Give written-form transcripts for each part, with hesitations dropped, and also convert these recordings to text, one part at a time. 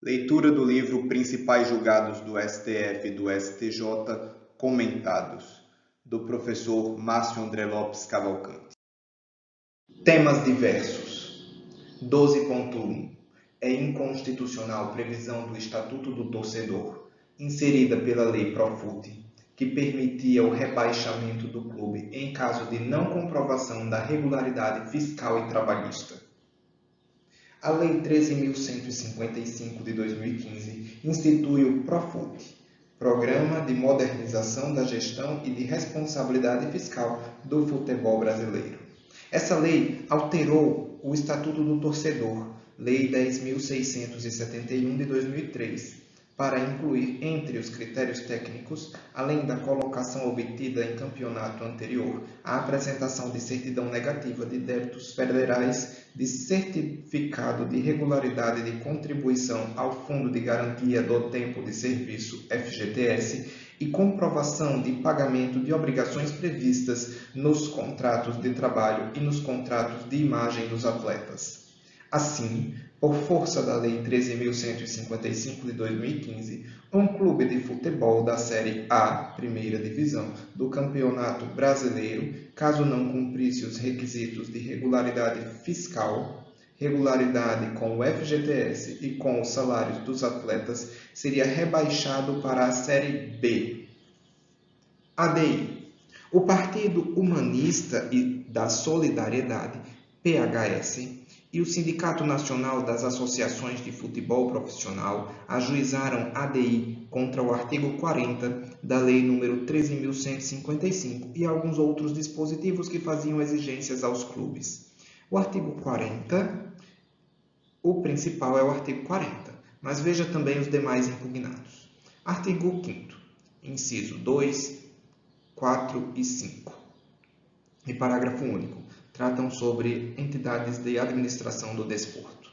Leitura do livro Principais Julgados do STF e do STJ, comentados, do professor Márcio André Lopes Cavalcante. Temas diversos. 12.1. É inconstitucional previsão do Estatuto do Torcedor, inserida pela Lei Profut, que permitia o rebaixamento do clube em caso de não comprovação da regularidade fiscal e trabalhista. A Lei 13.155 de 2015 institui o Profut, Programa de Modernização da Gestão e de Responsabilidade Fiscal do Futebol Brasileiro. Essa lei alterou o Estatuto do Torcedor, Lei 10.671 de 2003, para incluir entre os critérios técnicos, além da colocação obtida em campeonato anterior, a apresentação de certidão negativa de débitos federais, de certificado de regularidade de contribuição ao Fundo de Garantia do Tempo de Serviço, FGTS, e comprovação de pagamento de obrigações previstas nos contratos de trabalho e nos contratos de imagem dos atletas. Assim, por força da Lei 13.155 de 2015, um clube de futebol da Série A, primeira divisão, do Campeonato Brasileiro, caso não cumprisse os requisitos de regularidade fiscal, regularidade com o FGTS e com os salários dos atletas, seria rebaixado para a Série B. ADI. O Partido Humanista e da Solidariedade, PHS, e o Sindicato Nacional das Associações de Futebol Profissional ajuizaram ADI contra o artigo 40 da Lei nº 13.155 e alguns outros dispositivos que faziam exigências aos clubes. O artigo 40, o principal é o artigo 40, mas veja também os demais impugnados. Artigo 5º, inciso 2, 4 e 5. E parágrafo único. Tratam sobre entidades de administração do desporto.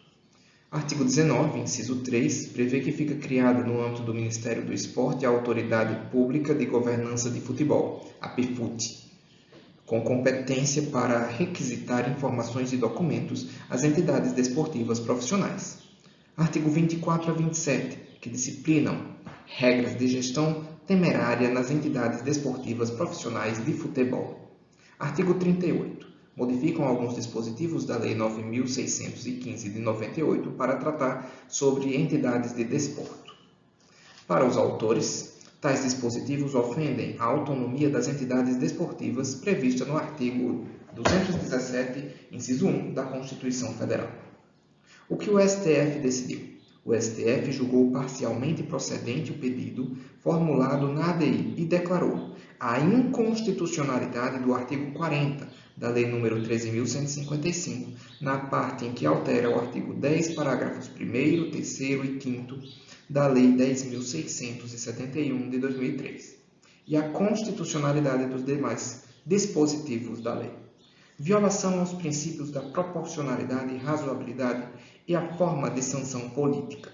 Artigo 19, inciso 3, prevê que fica criada no âmbito do Ministério do Esporte a Autoridade Pública de Governança de Futebol, a PIFUT, com competência para requisitar informações e documentos às entidades desportivas profissionais. Artigo 24 a 27, que disciplinam regras de gestão temerária nas entidades desportivas profissionais de futebol. Artigo 38. Modificam alguns dispositivos da Lei 9.615 de 98 para tratar sobre entidades de desporto. Para os autores, tais dispositivos ofendem a autonomia das entidades desportivas prevista no artigo 217, inciso 1 da Constituição Federal. O que o STF decidiu? O STF julgou parcialmente procedente o pedido formulado na ADI e declarou a inconstitucionalidade do artigo 40 da Lei nº 13.155, na parte em que altera o artigo 10, parágrafos 1º, 3º e 5º da Lei 10.671 de 2003, e a constitucionalidade dos demais dispositivos da lei. Violação aos princípios da proporcionalidade e razoabilidade e a forma de sanção política.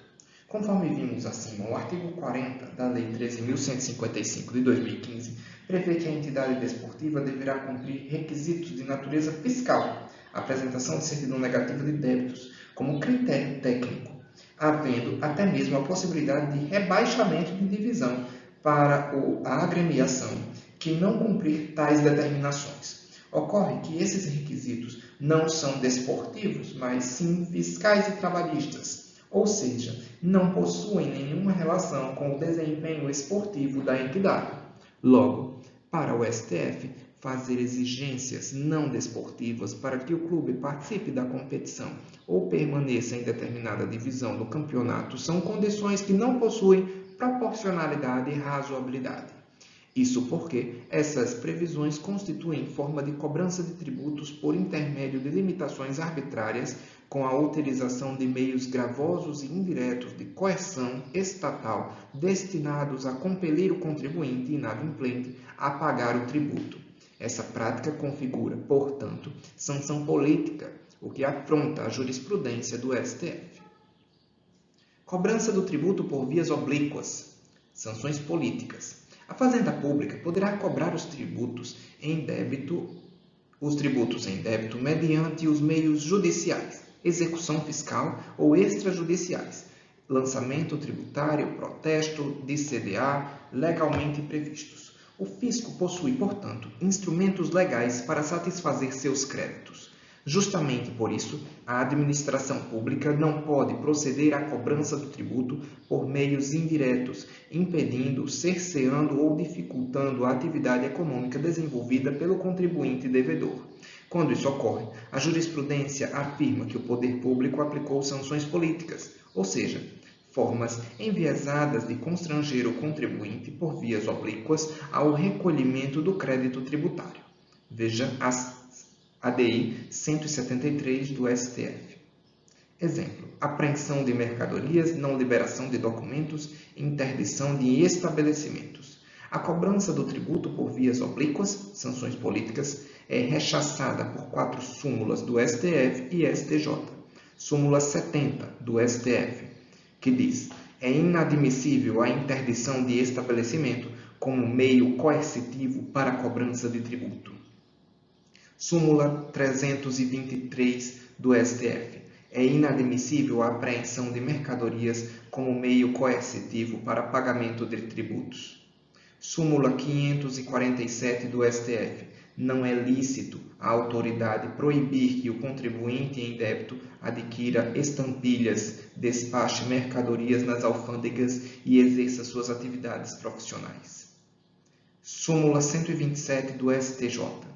Conforme vimos acima, o artigo 40 da Lei 13.155 de 2015 prevê que a entidade desportiva deverá cumprir requisitos de natureza fiscal, apresentação de certidão negativa de débitos, como critério técnico, havendo até mesmo a possibilidade de rebaixamento de divisão para a agremiação que não cumprir tais determinações. Ocorre que esses requisitos não são desportivos, mas sim fiscais e trabalhistas, ou seja, não possuem nenhuma relação com o desempenho esportivo da entidade. Logo, para o STF, fazer exigências não desportivas para que o clube participe da competição ou permaneça em determinada divisão do campeonato são condições que não possuem proporcionalidade e razoabilidade. Isso porque essas previsões constituem forma de cobrança de tributos por intermédio de limitações arbitrárias com a utilização de meios gravosos e indiretos de coerção estatal destinados a compelir o contribuinte inadimplente a pagar o tributo. Essa prática configura, portanto, sanção política, o que afronta a jurisprudência do STF. Cobrança do tributo por vias oblíquas. Sanções políticas. A Fazenda Pública poderá cobrar os tributos em débito mediante os meios judiciais, execução fiscal ou extrajudiciais, lançamento tributário, protesto de CDA legalmente previstos. O fisco possui, portanto, instrumentos legais para satisfazer seus créditos. Justamente por isso, a administração pública não pode proceder à cobrança do tributo por meios indiretos, impedindo, cerceando ou dificultando a atividade econômica desenvolvida pelo contribuinte devedor. Quando isso ocorre, a jurisprudência afirma que o poder público aplicou sanções políticas, ou seja, formas enviesadas de constranger o contribuinte por vias oblíquas ao recolhimento do crédito tributário. Veja as ADI 173 do STF. Exemplo: apreensão de mercadorias, não liberação de documentos, interdição de estabelecimentos. A cobrança do tributo por vias oblíquas, sanções políticas, é rechaçada por 4 súmulas do STF e STJ. Súmula 70 do STF, que diz: é inadmissível a interdição de estabelecimento como meio coercitivo para a cobrança de tributo. Súmula 323 do STF. É inadmissível a apreensão de mercadorias como meio coercitivo para pagamento de tributos. Súmula 547 do STF. Não é lícito a autoridade proibir que o contribuinte em débito adquira estampilhas, despache mercadorias nas alfândegas e exerça suas atividades profissionais. Súmula 127 do STJ.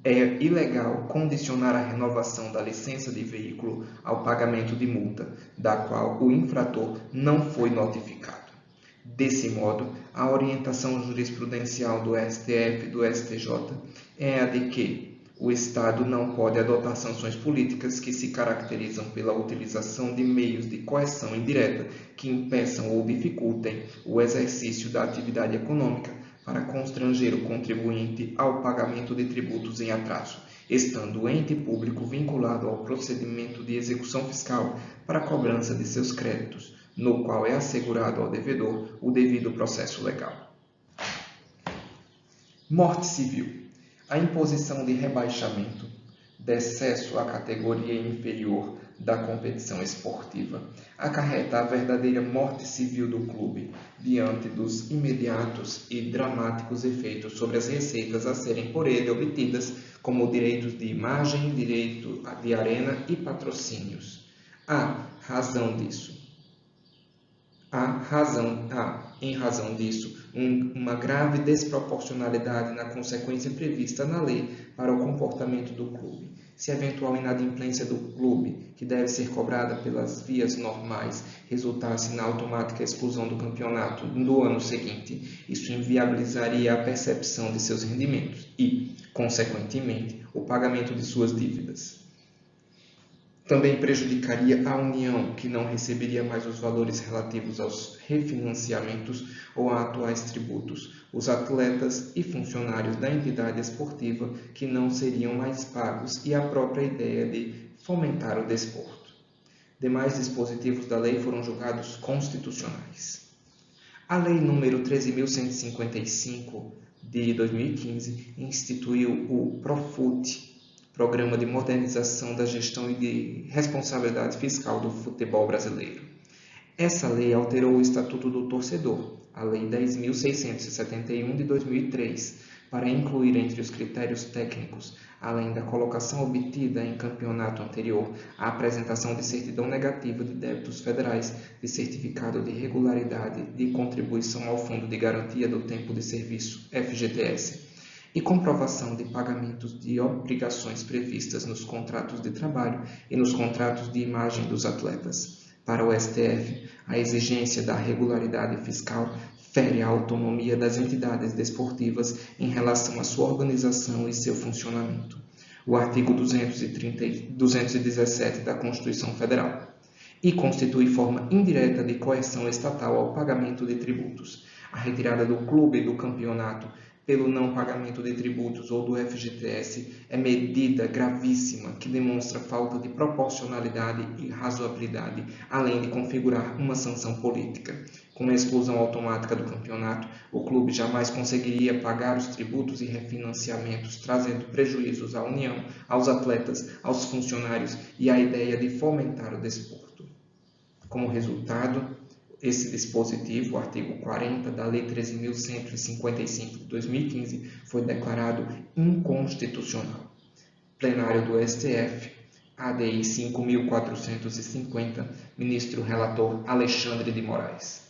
É ilegal condicionar a renovação da licença de veículo ao pagamento de multa, da qual o infrator não foi notificado. Desse modo, a orientação jurisprudencial do STF e do STJ é a de que o Estado não pode adotar sanções políticas que se caracterizam pela utilização de meios de coerção indireta que impeçam ou dificultem o exercício da atividade econômica para constranger o contribuinte ao pagamento de tributos em atraso, estando o ente público vinculado ao procedimento de execução fiscal para a cobrança de seus créditos, no qual é assegurado ao devedor o devido processo legal. Morte civil. A imposição de rebaixamento, decesso à categoria inferior da competição esportiva, acarreta a verdadeira morte civil do clube, diante dos imediatos e dramáticos efeitos sobre as receitas a serem por ele obtidas, como direitos de imagem, direito de arena e patrocínios. Em razão disso, uma grave desproporcionalidade na consequência prevista na lei para o comportamento do clube. Se a eventual inadimplência do clube, que deve ser cobrada pelas vias normais, resultasse na automática exclusão do campeonato do ano seguinte, isso inviabilizaria a percepção de seus rendimentos e, consequentemente, o pagamento de suas dívidas. Também prejudicaria a União, que não receberia mais os valores relativos aos refinanciamentos ou a atuais tributos, os atletas e funcionários da entidade esportiva, que não seriam mais pagos, e a própria ideia de fomentar o desporto. Demais dispositivos da lei foram julgados constitucionais. A Lei nº 13.155, de 2015, instituiu o PROFUT, Programa de Modernização da Gestão e de Responsabilidade Fiscal do Futebol Brasileiro. Essa lei alterou o Estatuto do Torcedor, a Lei 10.671 de 2003, para incluir entre os critérios técnicos, além da colocação obtida em campeonato anterior, a apresentação de certidão negativa de débitos federais, de certificado de regularidade de contribuição ao Fundo de Garantia do Tempo de Serviço, FGTS, e comprovação de pagamentos de obrigações previstas nos contratos de trabalho e nos contratos de imagem dos atletas. Para o STF, a exigência da regularidade fiscal fere a autonomia das entidades desportivas em relação à sua organização e seu funcionamento. O artigo 217 da Constituição Federal. E constitui forma indireta de coerção estatal ao pagamento de tributos. A retirada do clube do campeonato pelo não pagamento de tributos ou do FGTS é medida gravíssima que demonstra falta de proporcionalidade e razoabilidade, além de configurar uma sanção política. Com a exclusão automática do campeonato, o clube jamais conseguiria pagar os tributos e refinanciamentos, trazendo prejuízos à União, aos atletas, aos funcionários e à ideia de fomentar o desporto. Como resultado, esse dispositivo, o artigo 40 da Lei 13.155 de 2015, foi declarado inconstitucional. Plenário do STF, ADI 5.450, ministro relator Alexandre de Moraes.